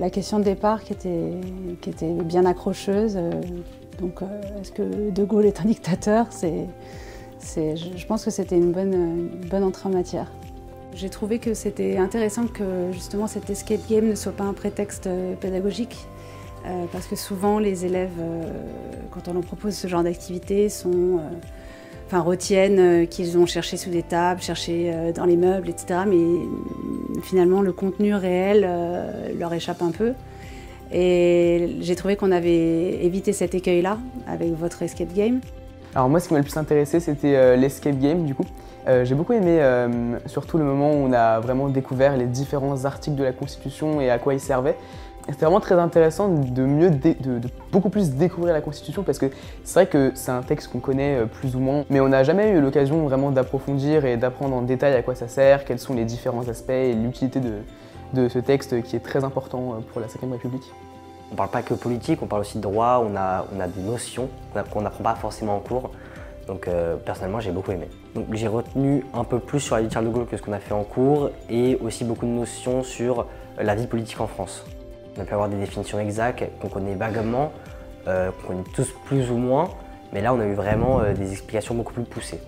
la question de départ qui était bien accrocheuse. Donc, est-ce que De Gaulle est un dictateur? Je pense que c'était une bonne entrée en matière. J'ai trouvé que c'était intéressant que justement cet escape game ne soit pas un prétexte pédagogique. Parce que souvent les élèves, quand on leur propose ce genre d'activité, retiennent qu'ils ont cherché sous des tables, cherché dans les meubles, etc. Mais finalement le contenu réel leur échappe un peu. Et j'ai trouvé qu'on avait évité cet écueil-là avec votre escape game. Alors moi, ce qui m'a le plus intéressé, c'était l'escape game du coup. J'ai beaucoup aimé surtout le moment où on a vraiment découvert les différents articles de la Constitution et à quoi ils servaient. C'était vraiment très intéressant de beaucoup plus découvrir la Constitution parce que c'est vrai que c'est un texte qu'on connaît plus ou moins, mais on n'a jamais eu l'occasion vraiment d'approfondir et d'apprendre en détail à quoi ça sert, quels sont les différents aspects et l'utilité de ce texte qui est très important pour la Ve République. On ne parle pas que politique, on parle aussi de droit, on a des notions qu'on n'apprend pas forcément en cours. Donc personnellement, j'ai beaucoup aimé. J'ai retenu un peu plus sur la vie de Charles de Gaulle que ce qu'on a fait en cours et aussi beaucoup de notions sur la vie politique en France. On a pu avoir des définitions exactes qu'on connaît vaguement, qu'on connaît tous plus ou moins, mais là on a eu vraiment des explications beaucoup plus poussées.